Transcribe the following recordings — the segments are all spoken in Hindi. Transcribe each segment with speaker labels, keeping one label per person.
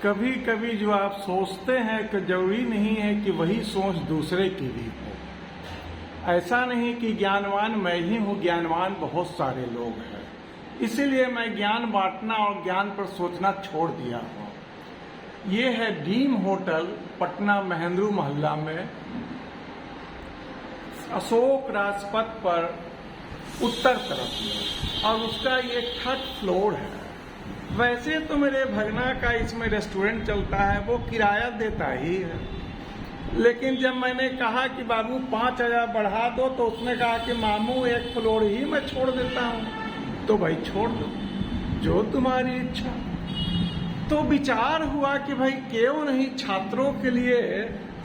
Speaker 1: कभी कभी जो आप सोचते हैं कि जरूरी नहीं है कि वही सोच दूसरे की भी हो। ऐसा नहीं कि ज्ञानवान मैं ही हूँ, ज्ञानवान बहुत सारे लोग हैं। इसीलिए मैं ज्ञान बांटना और ज्ञान पर सोचना छोड़ दिया हूँ। ये है डीम होटल, पटना महेंद्रू मोहल्ला में, अशोक राजपथ पर उत्तर तरफ में, और उसका ये 3rd फ्लोर है। वैसे तो मेरे भगना का इसमें रेस्टोरेंट चलता है, वो किराया देता ही है, लेकिन जब मैंने कहा कि बाबू 5,000 बढ़ा दो, तो उसने कहा कि मामू 1 फ्लोर ही मैं छोड़ देता हूँ। तो भाई छोड़ दो, जो तुम्हारी इच्छा। तो विचार हुआ कि भाई क्यों नहीं छात्रों के लिए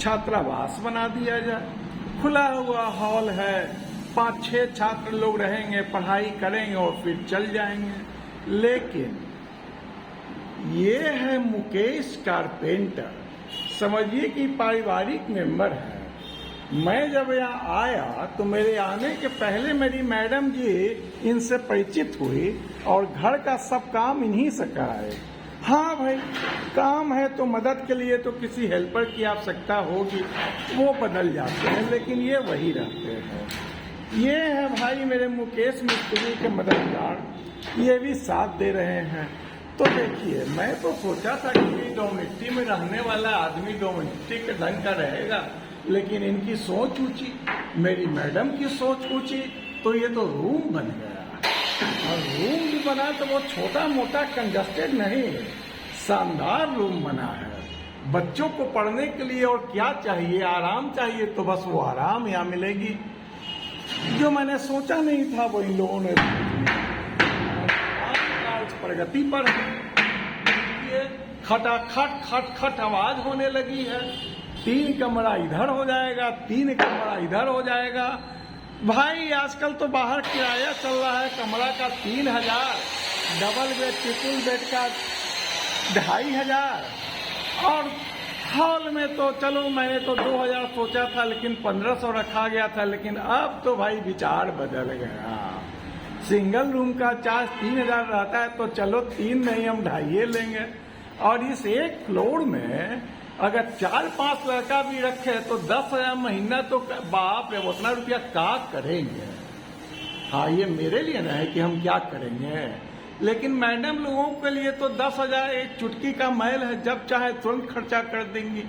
Speaker 1: छात्रावास बना दिया जाए। खुला हुआ हॉल है, 5-6 छात्र लोग रहेंगे, पढ़ाई करेंगे और फिर चल जाएंगे। लेकिन ये है मुकेश कारपेंटर, समझिए कि पारिवारिक मेंबर है। मैं जब यहाँ आया तो मेरे आने के पहले मेरी मैडम जी इनसे परिचित हुई और घर का सब काम इन्हीं से कराए। हाँ भाई, काम है तो मदद के लिए तो किसी हेल्पर की आवश्यकता होगी, वो बदल जाते हैं, लेकिन ये वही रहते हैं। ये है भाई मेरे मुकेश मिस्त्री के मददगार, ये भी साथ दे रहे हैं। तो देखिए, मैं तो सोचा था कि डोमेस्टी में रहने वाला आदमी डोमेस्टी के ढंग का रहेगा, लेकिन इनकी सोच ऊंची, मेरी मैडम की सोच ऊंची, तो ये तो रूम बन गया। और रूम भी बना तो वो छोटा मोटा कंजस्टेड नहीं, शानदार रूम बना है। बच्चों को पढ़ने के लिए और क्या चाहिए, आराम चाहिए, तो बस वो आराम यहाँ मिलेगी। जो मैंने सोचा नहीं था वो इन लोगों ने प्रगति पर खटाखट खट आवाज होने लगी है। 3 कमरा इधर हो जाएगा, 3 कमरा इधर हो जाएगा। भाई आजकल तो बाहर किराया चल रहा है कमरा का 3,000, डबल बेड ट्रिपल बेड का 2,500, और हॉल में तो चलो मैंने तो 2,000 सोचा था, लेकिन 1,500 रखा गया था। लेकिन अब तो भाई विचार बदल गया। सिंगल रूम का चार्ज 3,000 रहता है, तो चलो 3 नहीं हम 2,500 लेंगे। और इस 1 फ्लोर में अगर 4-5 लड़का भी रखे तो 10,000 महीना, तो बाप रे उतना रुपया क्या करेंगे। हाँ, ये मेरे लिए ना है कि हम क्या करेंगे, लेकिन मैडम लोगों के लिए तो 10,000 एक चुटकी का मैल है, जब चाहे तुरंत खर्चा कर देंगी।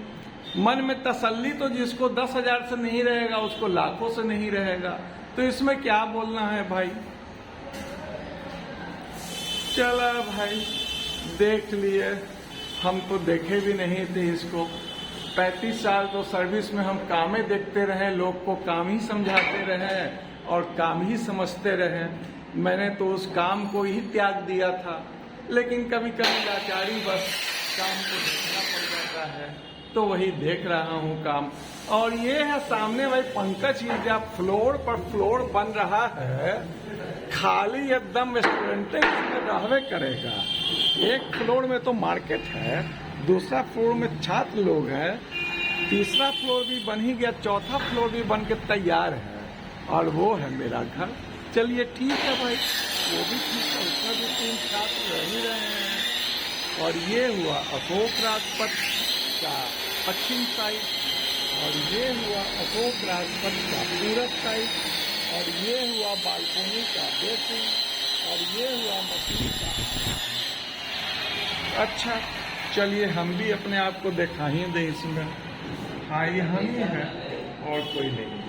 Speaker 1: मन में तसल्ली तो जिसको 10,000 से नहीं रहेगा उसको लाखों से नहीं रहेगा। तो इसमें क्या बोलना है भाई। चला भाई, देख लिए, हम तो देखे भी नहीं थे इसको। 35 साल तो सर्विस में हम कामें देखते रहे, लोग को काम ही समझाते रहे और काम ही समझते रहे। मैंने तो उस काम को ही त्याग दिया था, लेकिन कभी कभी लाचारी बस काम को देखना पड़ जाता है, तो वही देख रहा हूँ काम। और ये है सामने भाई पंकज ऊर्जा, फ्लोर पर फ्लोर बन रहा है, खाली एकदम रेस्टोरेंट रहवे करेगा। 1 फ्लोर में तो मार्केट है, दूसरा फ्लोर में छात्र लोग हैं, तीसरा फ्लोर भी बन ही गया, चौथा फ्लोर भी बन के तैयार है, और वो है मेरा घर। चलिए ठीक है भाई, वो भी ठीक है, उसमें भी 3 छात्र रह ही रहे हैं। और ये हुआ अशोक राजपथ का पश्चिम साइड, और ये हुआ अशोक राजपथ का पूरब साइड, और ये हुआ बालकोनी का बेसिन, और ये हुआ मशीन का। अच्छा चलिए, हम भी अपने आप को दिखा ही दें इसमें। हाँ, ये हम ही हैं और कोई नहीं।